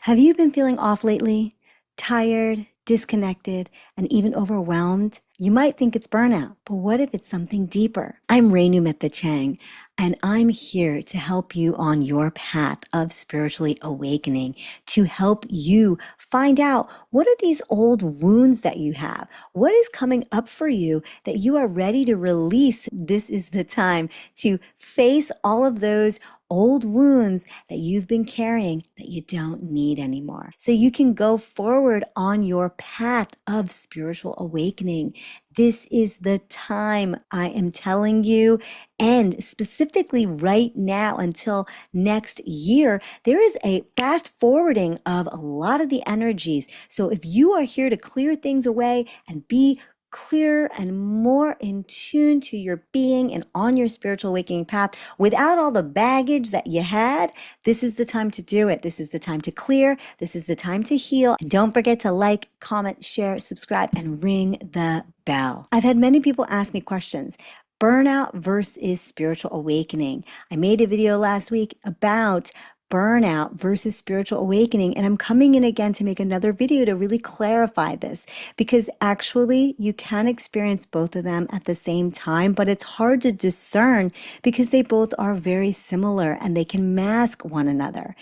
Have you been feeling off lately? Tired, disconnected, and even overwhelmed? You might think it's burnout, but what if it's something deeper? I'm Renu Metta Chang, and I'm here to help you on your path of spiritually awakening, to help you find out what are these old wounds that you have? What is coming up for you that you are ready to release? This is the time to face all of those old wounds that you've been carrying that you don't need anymore. So you can go forward on your path of spiritual awakening. This is the time, I am telling you, and specifically right now until next year, there is a fast forwarding of a lot of the energies. So if you are here to clear things away and be clearer and more in tune to your being and on your spiritual awakening path without all the baggage that you had, this is the time to do it. This is the time to clear. This is the time to heal. And don't forget to like, comment, share, subscribe, and ring the bell. I've had many people ask me questions. Burnout versus spiritual awakening. I made a video last week about burnout versus spiritual awakening. And I'm coming in again to make another video to really clarify this, because actually you can experience both of them at the same time, but it's hard to discern because they both are very similar and they can mask one another.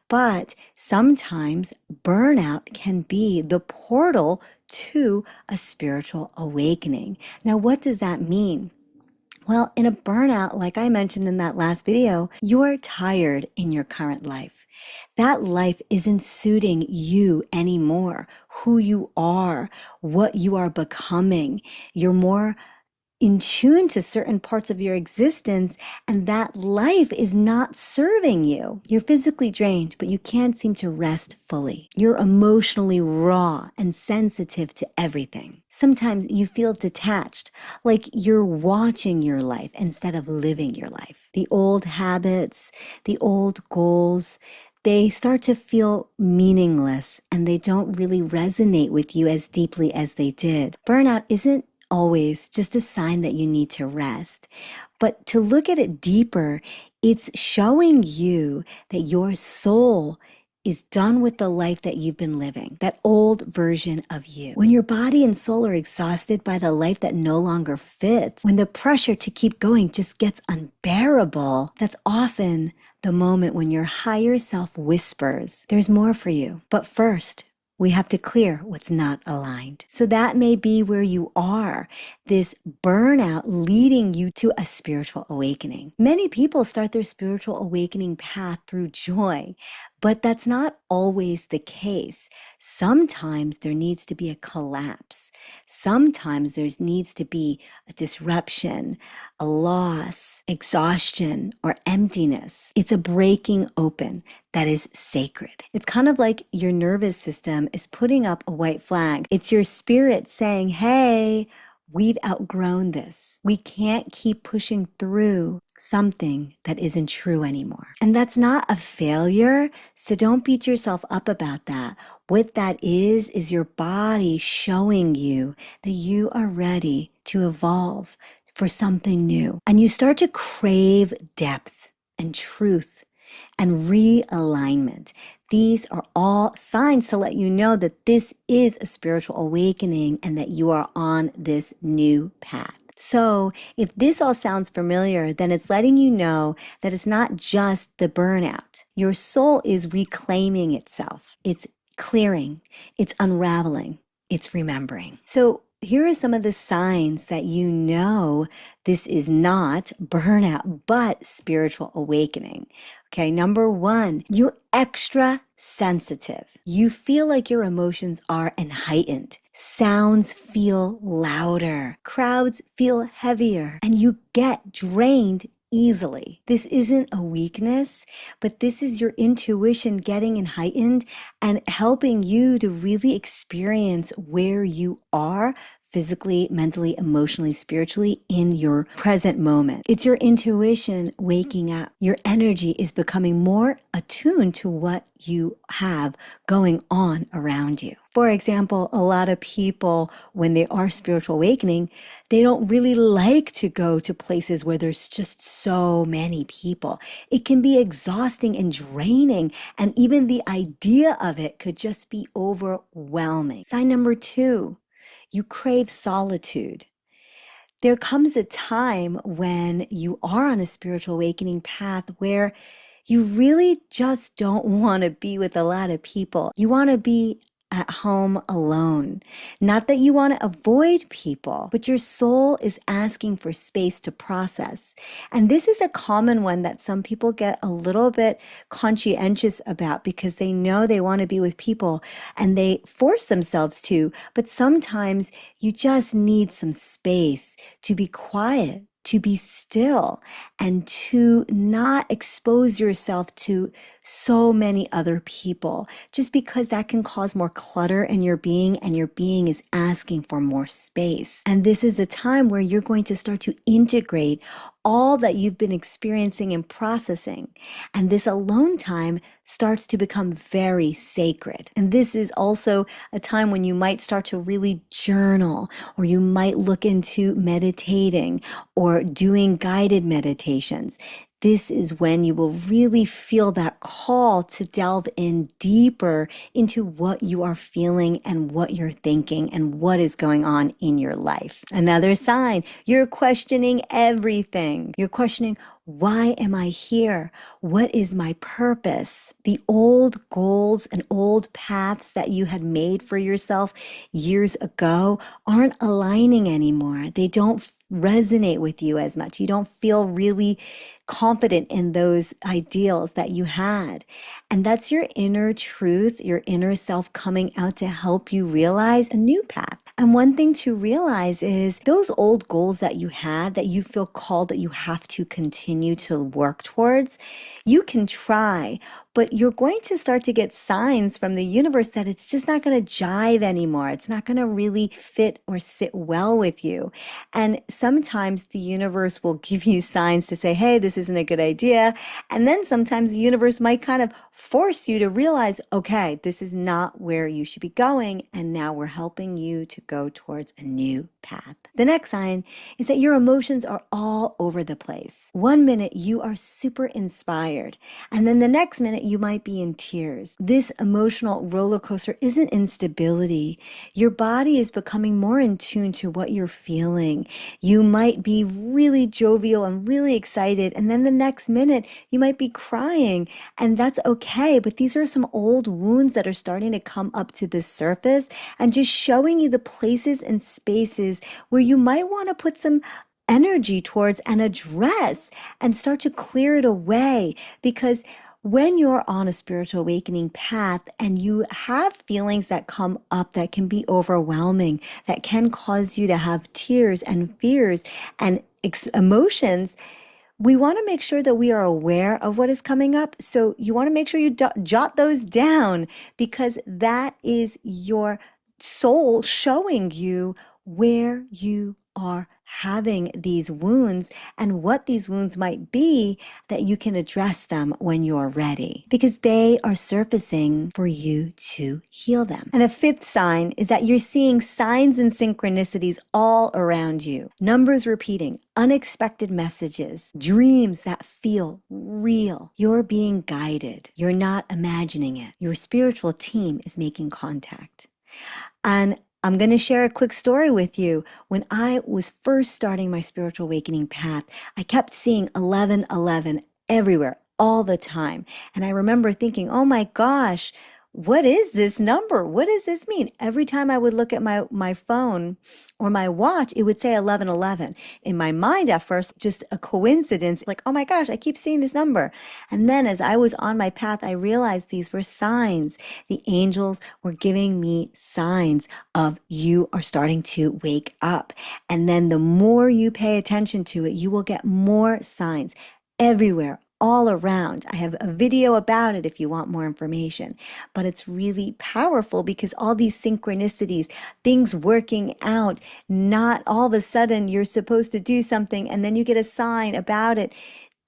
But sometimes burnout can be the portal to a spiritual awakening. Now, what does that mean? Well, in a burnout, like I mentioned in that last video, you're tired in your current life. That life isn't suiting you anymore, who you are, what you are becoming. You're more in tune to certain parts of your existence, and that life is not serving you. You're physically drained, but you can't seem to rest fully. You're emotionally raw and sensitive to everything. Sometimes you feel detached, like you're watching your life instead of living your life. The old habits, the old goals, they start to feel meaningless and they don't really resonate with you as deeply as they did. Burnout isn't always just a sign that you need to rest. But to look at it deeper, it's showing you that your soul is done with the life that you've been living, that old version of you. When your body and soul are exhausted by the life that no longer fits, when the pressure to keep going just gets unbearable, that's often the moment when your higher self whispers, there's more for you. But first, we have to clear what's not aligned. So that may be where you are, this burnout leading you to a spiritual awakening. Many people start their spiritual awakening path through joy, but that's not always the case. Sometimes there needs to be a collapse. Sometimes there needs to be a disruption, a loss, exhaustion, or emptiness. It's a breaking open that is sacred. It's kind of like your nervous system is putting up a white flag. It's your spirit saying, hey, we've outgrown this. We can't keep pushing through something that isn't true anymore. And that's not a failure, so don't beat yourself up about that. What that is your body showing you that you are ready to evolve for something new. And you start to crave depth and truth and realignment. These are all signs to let you know that this is a spiritual awakening and that you are on this new path. So if this all sounds familiar, then it's letting you know that it's not just the burnout. Your soul is reclaiming itself. It's clearing, it's unraveling, it's remembering. So here are some of the signs that you know this is not burnout, but spiritual awakening. Okay, number one, you're extra sensitive. You feel like your emotions are heightened. Sounds feel louder. Crowds feel heavier. And you get drained easily. This isn't a weakness, but this is your intuition getting heightened and helping you to really experience where you are physically, mentally, emotionally, spiritually in your present moment. It's your intuition waking up. Your energy is becoming more attuned to what you have going on around you. For example, a lot of people, when they are spiritual awakening, they don't really like to go to places where there's just so many people. It can be exhausting and draining, and even the idea of it could just be overwhelming. Sign number 2, you crave solitude. There comes a time when you are on a spiritual awakening path where you really just don't want to be with a lot of people. You want to be at home alone. Not that you want to avoid people, but your soul is asking for space to process. And this is a common one that some people get a little bit conscientious about because they know they want to be with people and they force themselves to. But sometimes you just need some space to be quiet, to be still, and to not expose yourself to so many other people, just because that can cause more clutter in your being, and your being is asking for more space. And this is a time where you're going to start to integrate all that you've been experiencing and processing. And this alone time starts to become very sacred. And this is also a time when you might start to really journal, or you might look into meditating or doing guided meditations. This is when you will really feel that call to delve in deeper into what you are feeling and what you're thinking and what is going on in your life. Another sign, you're questioning everything. You're questioning, why am I here? What is my purpose? The old goals and old paths that you had made for yourself years ago aren't aligning anymore. They don't resonate with you as much. You don't feel really confident in those ideals that you had. And that's your inner truth, your inner self coming out to help you realize a new path. And one thing to realize is those old goals that you had, that you feel called that you have to continue to work towards, you can try, but you're going to start to get signs from the universe that it's just not going to jive anymore. It's not going to really fit or sit well with you. And sometimes the universe will give you signs to say, hey, this isn't a good idea. And then sometimes the universe might kind of force you to realize, okay, this is not where you should be going. And now we're helping you to go towards a new path. The next sign is that your emotions are all over the place. One minute you are super inspired, and then the next minute you might be in tears. This emotional roller coaster isn't instability. Your body is becoming more in tune to what you're feeling. You might be really jovial and really excited, and then the next minute you might be crying, and that's okay. But these are some old wounds that are starting to come up to the surface and just showing you the places and spaces where you might want to put some energy towards and address and start to clear it away. Because when you're on a spiritual awakening path and you have feelings that come up that can be overwhelming, that can cause you to have tears and fears and emotions, we want to make sure that we are aware of what is coming up. So you want to make sure you jot those down, because that is your soul showing you where you are having these wounds and what these wounds might be, that you can address them when you're ready, because they are surfacing for you to heal them. And the fifth sign is that you're seeing signs and synchronicities all around you. Numbers repeating, unexpected messages, dreams that feel real. You're being guided. You're not imagining it. Your spiritual team is making contact. And I'm going to share a quick story with you. When I was first starting my spiritual awakening path, I kept seeing 1111 everywhere, all the time. And I remember thinking, oh my gosh, what is this number? What does this mean? Every time I would look at my phone or my watch, it would say 1111. In my mind at first, just a coincidence, like, oh my gosh, I keep seeing this number. And then as I was on my path, I realized these were signs. The angels were giving me signs of you are starting to wake up. And then the more you pay attention to it, you will get more signs everywhere, all around. I have a video about it if you want more information, but it's really powerful because all these synchronicities, things working out, not all of a sudden you're supposed to do something and then you get a sign about it.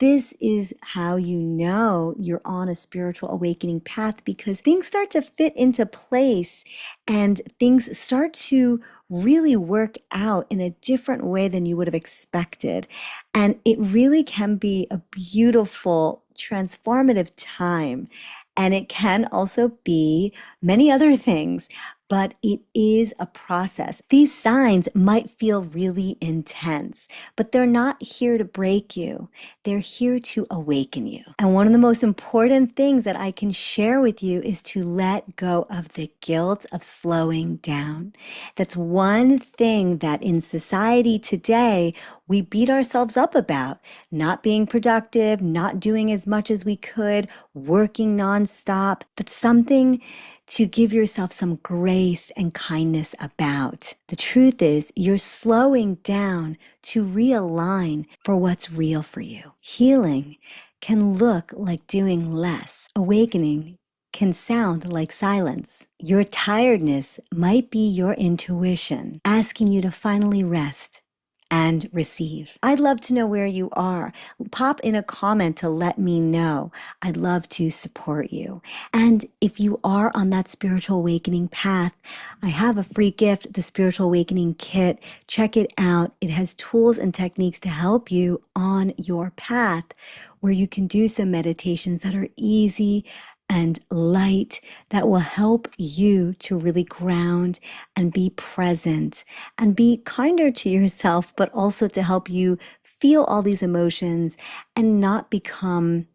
This is how you know you're on a spiritual awakening path, because things start to fit into place and things start to really work out in a different way than you would have expected. And it really can be a beautiful, transformative time. And it can also be many other things, but it is a process. These signs might feel really intense, but they're not here to break you. They're here to awaken you. And one of the most important things that I can share with you is to let go of the guilt of slowing down. That's one thing that in society today, we beat ourselves up about: not being productive, not doing as much as we could, working nonstop. That's something to give yourself some grace and kindness about. The truth is, you're slowing down to realign for what's real for you. Healing can look like doing less. Awakening can sound like silence. Your tiredness might be your intuition asking you to finally rest and receive. I'd love to know where you are. Pop in a comment to let me know. I'd love to support you. And if you are on that spiritual awakening path, I have a free gift, the Spiritual Awakening Kit. Check it out. It has tools and techniques to help you on your path, where you can do some meditations that are easy and light, that will help you to really ground and be present and be kinder to yourself, but also to help you feel all these emotions and not become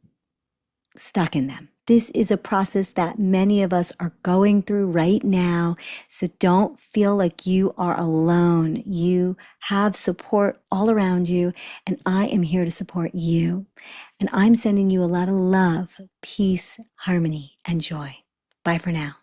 stuck in them. This is a process that many of us are going through right now. So don't feel like you are alone. You have support all around you, and I am here to support you. And I'm sending you a lot of love, peace, harmony, and joy. Bye for now.